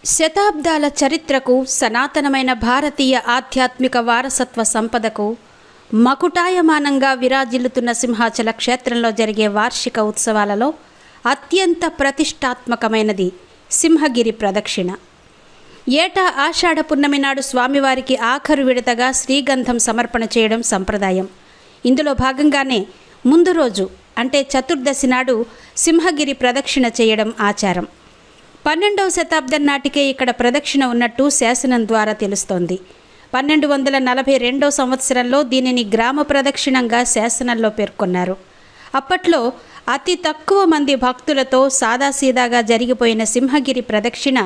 శతాబ్దాల చరిత్రకు, సనాతనమైన భారతీయ ఆధ్యాత్మిక వారసత్వ సంపదకు మకుటాయమానంగా విరాజిల్లుతున్న సింహాచల క్షేత్రంలో జరిగే వార్షిక ఉత్సవాలలో అత్యంత ప్రతిష్టాత్మకమైనది సింహగిరి ప్రదక్షిణ. ఏటా ఆషాఢ పున్నమి నాడు స్వామివారికి ఆఖరు విడతగా శ్రీగంధం సమర్పణ చేయడం సంప్రదాయం. ఇందులో భాగంగానే ముందు రోజు అంటే చతుర్దశి నాడు సింహగిరి ప్రదక్షిణ చేయడం ఆచారం. 12వ శతాబ్దం నాటికే ఇక్కడ ప్రదక్షిణ ఉన్నట్టు శాసనం ద్వారా తెలుస్తోంది. 1242వ సంవత్సరంలో దీనిని గ్రామ ప్రదక్షిణంగా శాసనంలో పేర్కొన్నారు. అప్పట్లో అతి తక్కువ మంది భక్తులతో సాదాసీదాగా జరిగిపోయిన సింహగిరి ప్రదక్షిణ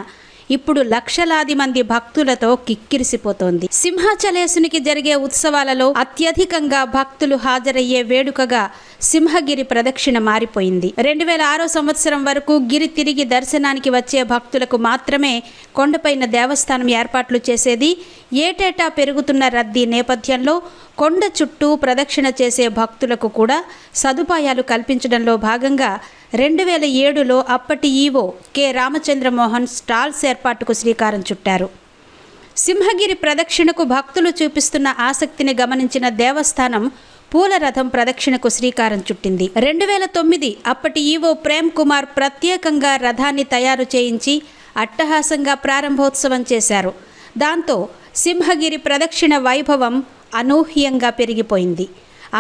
ఇప్పుడు లక్షలాది మంది భక్తులతో కిక్కిరిసిపోతోంది. సింహాచలేశునికి జరిగే ఉత్సవాలలో అత్యధికంగా భక్తులు హాజరయ్యే వేడుకగా సింహగిరి ప్రదక్షిణ మారిపోయింది. 2006 సంవత్సరం వరకు గిరి తిరిగి దర్శనానికి వచ్చే భక్తులకు మాత్రమే కొండపైన దేవస్థానం ఏర్పాట్లు చేసేది. ఏటేటా పెరుగుతున్న రద్దీ నేపథ్యంలో కొండ చుట్టూ ప్రదక్షిణ చేసే భక్తులకు కూడా సదుపాయాలు కల్పించడంలో భాగంగా 2007లో అప్పటి ఈవో కె రామచంద్రమోహన్ స్టాల్స్ ఏర్పాటుకు శ్రీకారం చుట్టారు. సింహగిరి ప్రదక్షిణకు భక్తులు చూపిస్తున్న ఆసక్తిని గమనించిన దేవస్థానం పూల రథం ప్రదక్షిణకు శ్రీకారం చుట్టింది. 2009 అప్పటి ఈవో ప్రేమ్ కుమార్ ప్రత్యేకంగా రథాన్ని తయారు చేయించి అట్టహాసంగా ప్రారంభోత్సవం చేశారు. దాంతో సింహగిరి ప్రదక్షిణ వైభవం అనూహ్యంగా పెరిగిపోయింది.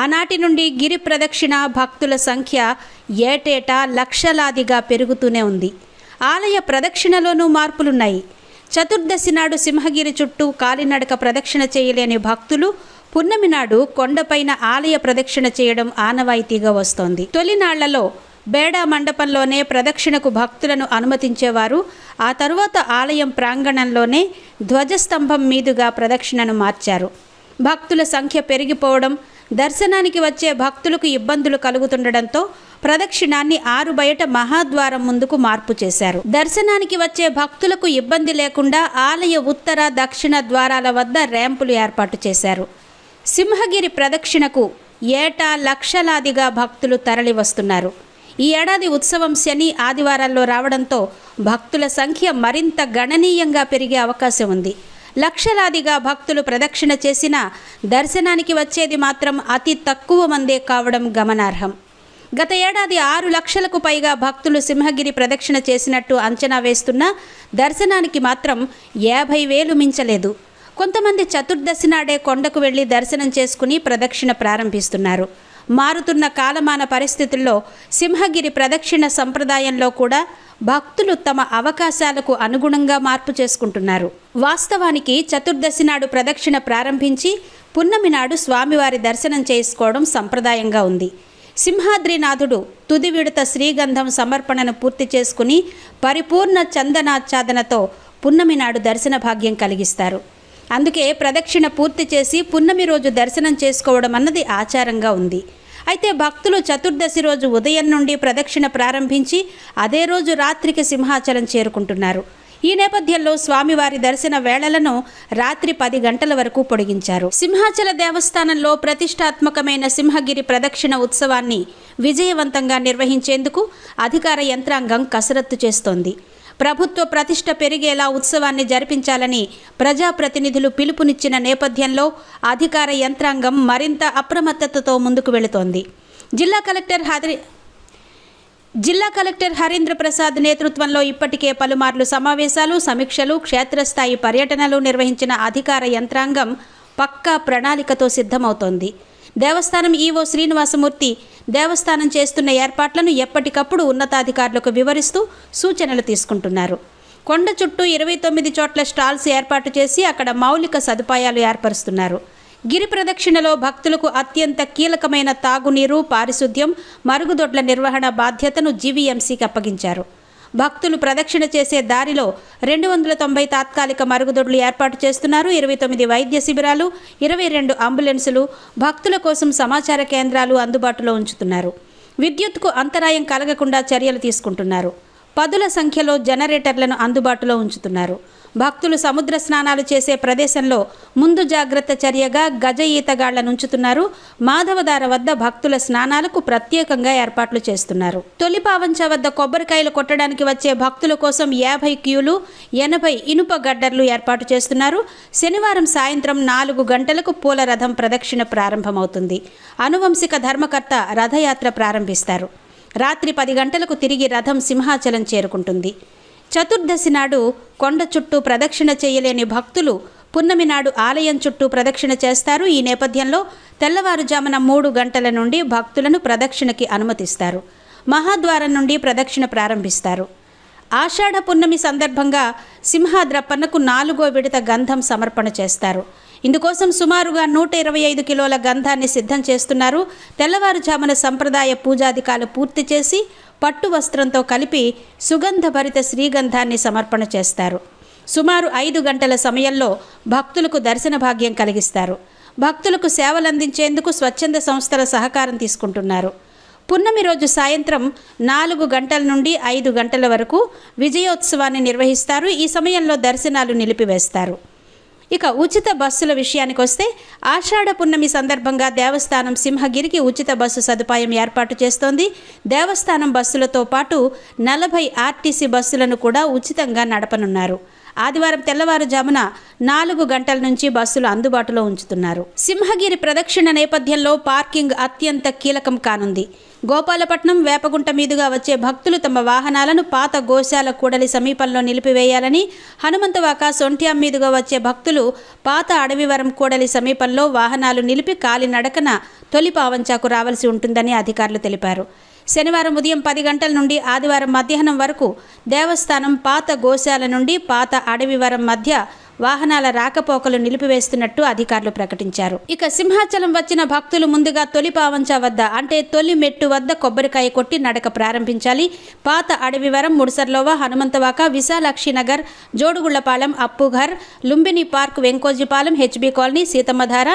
ఆనాటి నుండి గిరి ప్రదక్షిణ భక్తుల సంఖ్య ఏటేటా లక్షలాదిగా పెరుగుతూనే ఉంది. ఆలయ ప్రదక్షిణలోనూ మార్పులున్నాయి. చతుర్దశి నాడు సింహగిరి చుట్టూ కాలినడక ప్రదక్షిణ చేయలేని భక్తులు పున్నమి నాడు కొండపైన ఆలయ ప్రదక్షిణ చేయడం ఆనవాయితీగా వస్తోంది. తొలినాళ్లలో బేడా మండపంలోనే ప్రదక్షిణకు భక్తులను అనుమతించేవారు. ఆ తరువాత ఆలయం ప్రాంగణంలోనే ధ్వజస్తంభం మీదుగా ప్రదక్షిణను మార్చారు. భక్తుల సంఖ్య పెరిగిపోవడం, దర్శనానికి వచ్చే భక్తులకు ఇబ్బందులు కలుగుతుండడంతో ప్రదక్షిణాన్ని ఆరు బయట మహాద్వారం ముందుకు మార్పు చేశారు. దర్శనానికి వచ్చే భక్తులకు ఇబ్బంది లేకుండా ఆలయ ఉత్తర, దక్షిణ ద్వారాల వద్ద ర్యాంపులు ఏర్పాటు చేశారు. సింహగిరి ప్రదక్షిణకు ఏటా లక్షలాదిగా భక్తులు తరలి వస్తున్నారు. ఈ ఏడాది ఉత్సవం శని, ఆదివారాల్లో రావడంతో భక్తుల సంఖ్య మరింత గణనీయంగా పెరిగే అవకాశం ఉంది. లక్షలాదిగా భక్తులు ప్రదక్షిణ చేసినా దర్శనానికి వచ్చేది మాత్రం అతి తక్కువ మందే కావడం గమనార్హం. గత ఏడాది 6 లక్షలకు పైగా భక్తులు సింహగిరి ప్రదక్షిణ చేసినట్టు అంచనా వేస్తున్నా దర్శనానికి మాత్రం 50,000 మించలేదు. కొంతమంది చతుర్దశి నాడే కొండకు వెళ్లి దర్శనం చేసుకుని ప్రదక్షిణ ప్రారంభిస్తున్నారు. మారుతున్న కాలమాన పరిస్థితుల్లో సింహగిరి ప్రదక్షిణ సంప్రదాయంలో కూడా భక్తులు తమ అవకాశాలకు అనుగుణంగా మార్పు చేసుకుంటున్నారు. వాస్తవానికి చతుర్దశి నాడు ప్రదక్షిణ ప్రారంభించి పున్నమి నాడు స్వామివారి దర్శనం చేసుకోవడం సంప్రదాయంగా ఉంది. సింహాద్రినాథుడు తుది విడత శ్రీగంధం సమర్పణను పూర్తి చేసుకుని పరిపూర్ణ చందనాచ్ఛాదనతో పున్నమి నాడు దర్శన భాగ్యం కలిగిస్తారు. అందుకే ప్రదక్షిణ పూర్తి చేసి పున్నమి రోజు దర్శనం చేసుకోవడం అన్నది ఆచారంగా ఉంది. అయితే భక్తులు చతుర్దశి రోజు ఉదయం నుండి ప్రదక్షిణ ప్రారంభించి అదే రోజు రాత్రికి సింహాచలం చేరుకుంటున్నారు. ఈ నేపథ్యంలో స్వామివారి దర్శన వేళలను రాత్రి 10 గంటల వరకు పొడిగించారు. సింహాచల దేవస్థానంలో ప్రతిష్టాత్మకమైన సింహగిరి ప్రదక్షిణ ఉత్సవాన్ని విజయవంతంగా నిర్వహించేందుకు అధికార యంత్రాంగం కసరత్తు చేస్తోంది. ప్రభుత్వ ప్రతిష్ట పెరిగేలా ఉత్సవాన్ని జరిపించాలని ప్రజాప్రతినిధులు పిలుపునిచ్చిన నేపథ్యంలో అధికార యంత్రాంగం మరింత అప్రమత్తతతో ముందుకు వెళుతోంది. జిల్లా కలెక్టర్ హరీంద్ర ప్రసాద్ నేతృత్వంలో ఇప్పటికే పలుమార్లు సమావేశాలు, సమీక్షలు, క్షేత్రస్థాయి పర్యటనలు నిర్వహించిన అధికార యంత్రాంగం పక్కా ప్రణాళికతో సిద్ధమవుతోంది. దేవస్థానం ఈవో శ్రీనివాసమూర్తి దేవస్థానం చేస్తున్న ఏర్పాట్లను ఎప్పటికప్పుడు ఉన్నతాధికారులకు వివరిస్తూ సూచనలు తీసుకుంటున్నారు. కొండ చుట్టూ 29 చోట్ల స్టాల్స్ ఏర్పాటు చేసి అక్కడ మౌలిక సదుపాయాలు ఏర్పరుస్తున్నారు. గిరి ప్రదక్షిణలో భక్తులకు అత్యంత కీలకమైన తాగునీరు, పారిశుద్ధ్యం, మరుగుదొడ్ల నిర్వహణ బాధ్యతను జీవీఎంసీకి అప్పగించారు. భక్తులు ప్రదక్షిణ చేసే దారిలో 290 తాత్కాలిక మరుగుదొడ్లు ఏర్పాటు చేస్తున్నారు. 29 వైద్య శిబిరాలు, 22 అంబులెన్సులు, భక్తుల కోసం సమాచార కేంద్రాలు అందుబాటులో ఉంచుతున్నారు. విద్యుత్కు అంతరాయం కలగకుండా చర్యలు తీసుకుంటున్నారు. పదుల సంఖ్యలో జనరేటర్లను అందుబాటులో ఉంచుతున్నారు. భక్తులు సముద్ర స్నానాలు చేసే ప్రదేశంలో ముందు జాగ్రత్త చర్యగా గజ ఈతగాళ్లను ఉంచుతున్నారు. మాధవధార వద్ద భక్తుల స్నానాలకు ప్రత్యేకంగా ఏర్పాట్లు చేస్తున్నారు. తొలి పావంచ వద్ద కొబ్బరికాయలు కొట్టడానికి వచ్చే భక్తుల కోసం 50 క్యూలు, 80 ఇనుప గడ్డర్లు ఏర్పాటు చేస్తున్నారు. శనివారం సాయంత్రం 4 గంటలకు పూల రథం ప్రదక్షిణ ప్రారంభమవుతుంది. అనువంశిక ధర్మకర్త రథయాత్ర ప్రారంభిస్తారు. రాత్రి 10 గంటలకు తిరిగి రథం సింహాచలం చేరుకుంటుంది. చతుర్దశి నాడు కొండ చుట్టూ ప్రదక్షిణ చేయలేని భక్తులు పున్నమి నాడు ఆలయం చుట్టూ ప్రదక్షిణ చేస్తారు. ఈ నేపథ్యంలో తెల్లవారుజామున 3 గంటల నుండి భక్తులను ప్రదక్షిణకి అనుమతిస్తారు. మహాద్వారం నుండి ప్రదక్షిణ ప్రారంభిస్తారు. ఆషాఢ పున్నమి సందర్భంగా సింహాద్రప్పన్నకు 4వ విడత గంధం సమర్పణ చేస్తారు. ఇందుకోసం సుమారుగా 125 కిలోల గంధాన్ని సిద్ధం చేస్తున్నారు. తెల్లవారుజామున సంప్రదాయ పూజాధికాలు పూర్తి చేసి పట్టు వస్త్రంతో కలిపి సుగంధభరిత శ్రీగంధాన్ని సమర్పణ చేస్తారు. సుమారు 5 గంటల సమయంలో భక్తులకు దర్శన భాగ్యం కలిగిస్తారు. భక్తులకు సేవలందించేందుకు స్వచ్ఛంద సంస్థల సహకారం తీసుకుంటున్నారు. పున్నమి రోజు సాయంత్రం 4 గంటల నుండి 5 గంటల వరకు విజయోత్సవాన్ని నిర్వహిస్తారు. ఈ సమయంలో దర్శనాలు నిలిపివేస్తారు. ఇక ఉచిత బస్సుల విషయానికి వస్తే ఆషాఢ పున్నమి సందర్భంగా దేవస్థానం సింహగిరికి ఉచిత బస్సు సదుపాయం ఏర్పాటు చేస్తోంది. దేవస్థానం బస్సులతో పాటు 40 ఆర్టీసీ బస్సులను కూడా ఉచితంగా నడపనున్నారు. ఆదివారం తెల్లవారుజామున 4 గంటల నుంచి బస్సులు అందుబాటులో ఉంచుతున్నారు. సింహగిరి ప్రదక్షిణ నేపథ్యంలో పార్కింగ్ అత్యంత కీలకం కానుంది. గోపాలపట్నం, వేపగుంట మీదుగా వచ్చే భక్తులు తమ వాహనాలను పాత గోశాల కూడలి సమీపంలో నిలిపివేయాలని, హనుమంతవాక, సొంట్యాం మీదుగా వచ్చే భక్తులు పాత అడవివరం కూడలి సమీపంలో వాహనాలు నిలిపి కాలినడకన తొలి పావంచాకు రావాల్సి ఉంటుందని అధికారులు తెలిపారు. శనివారం ఉదయం 10 గంటల నుండి ఆదివారం మధ్యాహ్నం వరకు దేవస్థానం పాత గోశాల నుండి పాత అడవివరం మధ్య వాహనాల రాకపోకలు నిలిపివేస్తున్నట్టు అధికారులు ప్రకటించారు. ఇక సింహాచలం వచ్చిన భక్తులు ముందుగా తొలి పావంచ వద్ద అంటే తొలి మెట్టు వద్ద కొబ్బరికాయ కొట్టి నడక ప్రారంభించాలి. పాత Adavivaram, Mudasarlova, Hanumanthavaka, Visalakshi Nagar, Jodugullapalem, Appughar, Lumbini park, Venkojipalem, HB colony, Seethammadhara,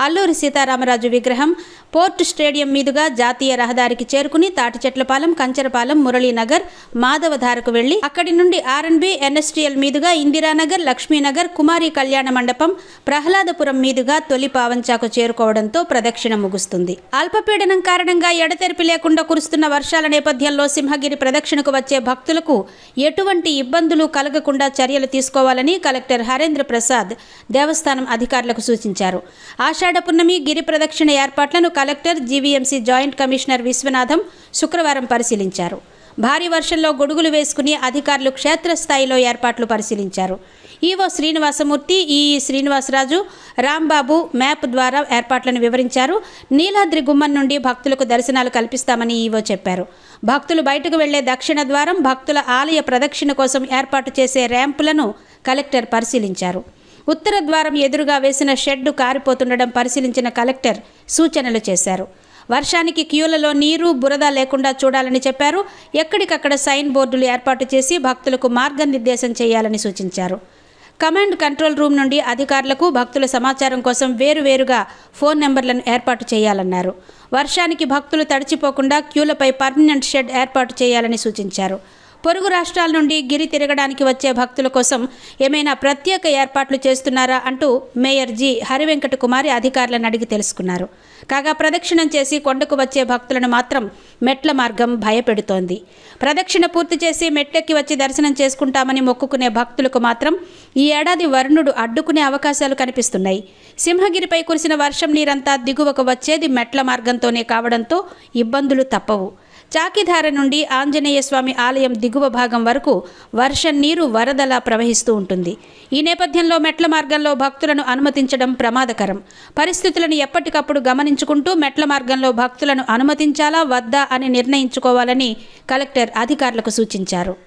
Alluri Sitarama విగ్రహం, పోర్ట్ స్టేడియం మీదుగా జాతీయ రహదారికి చేరుకుని తాటిచెట్లపాలెం, కంచరపాలెం, మురళీనగర్, మాధవధారకు వెళ్లి అక్కడి నుండి ఆర్ఎన్బి, ఎన్ఎస్టీఎల్ మీదుగా ఇందిరానగర్, లక్ష్మీనగర్, కుమారి కళ్యాణ మండపం, ప్రహ్లాదపురం మీదుగా తొలి పావంచాకు చేరుకోవడంతో ప్రదక్షిణ ముగుస్తుంది. అల్పపీడనం కారణంగా ఎడతెరిపి లేకుండా కురుస్తున్న వర్షాల నేపథ్యంలో సింహగిరి ప్రదక్షిణకు వచ్చే భక్తులకు ఎటువంటి ఇబ్బందులు కలగకుండా చర్యలు తీసుకోవాలని కలెక్టర్ హరేంద్ర ప్రసాద్ దేవస్థానం అధికారులకు సూచించారు. ఆషాఢ పున్నమి గిరి ప్రదక్షిణ ఏర్పాట్లను collector, GVMC joint commissioner Vishwanatham శుక్రవారం పరిశీలించారు. భారీ వర్షంలో గొడుగులు వేసుకుని అధికారులు క్షేత్రస్థాయిలో ఏర్పాట్లు పరిశీలించారు. EO Srinivasamurthy, EE Srinivasaraju, Rambabu map ద్వారా ఏర్పాట్లను వివరించారు. నీలాద్రి గుమ్మం నుండి భక్తులకు దర్శనాలు కల్పిస్తామని ఈవో చెప్పారు. భక్తులు బయటకు వెళ్లే దక్షిణ ద్వారం, భక్తుల ఆలయ ప్రదక్షిణ కోసం ఏర్పాటు చేసే ర్యాంపులను కలెక్టర్ పరిశీలించారు. ఉత్తర ద్వారం ఎదురుగా వేసిన షెడ్డు కారిపోతుండడం పరిశీలించిన కలెక్టర్ సూచనలు చేశారు. వర్షానికి క్యూలలో నీరు, బురద లేకుండా చూడాలని చెప్పారు. ఎక్కడికక్కడ సైన్ బోర్డులు ఏర్పాటు చేసి భక్తులకు మార్గనిర్దేశం చేయాలని సూచించారు. కమాండ్ కంట్రోల్ రూమ్ నుండి అధికారులకు భక్తుల సమాచారం కోసం వేరువేరుగా ఫోన్ నెంబర్లను ఏర్పాటు చేయాలన్నారు. వర్షానికి భక్తులు తడిచిపోకుండా క్యూలపై పర్మనెంట్ షెడ్ ఏర్పాటు చేయాలని సూచించారు. పొరుగు రాష్ట్రాల నుండి గిరి తిరగడానికి వచ్చే భక్తుల కోసం ఏమైనా ప్రత్యేక ఏర్పాట్లు చేస్తున్నారా అంటూ మేయర్ జి హరివెంకట కుమారి అధికారులను అడిగి తెలుసుకున్నారు. కాగా ప్రదక్షిణం చేసి కొండకు వచ్చే భక్తులను మాత్రం మెట్ల మార్గం భయపెడుతోంది. ప్రదక్షిణ పూర్తి చేసి మెట్లెక్కి వచ్చి దర్శనం చేసుకుంటామని మొక్కుకునే భక్తులకు మాత్రం ఈ ఏడాది వరుణుడు అడ్డుకునే అవకాశాలు కనిపిస్తున్నాయి. సింహగిరిపై కురిసిన వర్షం నీరంతా దిగువకు వచ్చేది మెట్ల మార్గంతోనే కావడంతో ఇబ్బందులు తప్పవు. చాకిధార నుండి ఆంజనేయ స్వామి ఆలయం దిగువ భాగం వరకు వర్షం నీరు వరదలా ప్రవహిస్తూ ఉంటుంది. ఈ నేపథ్యంలో మెట్ల మార్గంలో భక్తులను అనుమతించడం ప్రమాదకరం. పరిస్థితులను ఎప్పటికప్పుడు గమనించుకుంటూ మెట్ల మార్గంలో భక్తులను అనుమతించాలా వద్దా అని నిర్ణయించుకోవాలని కలెక్టర్ అధికారులకు సూచించారు.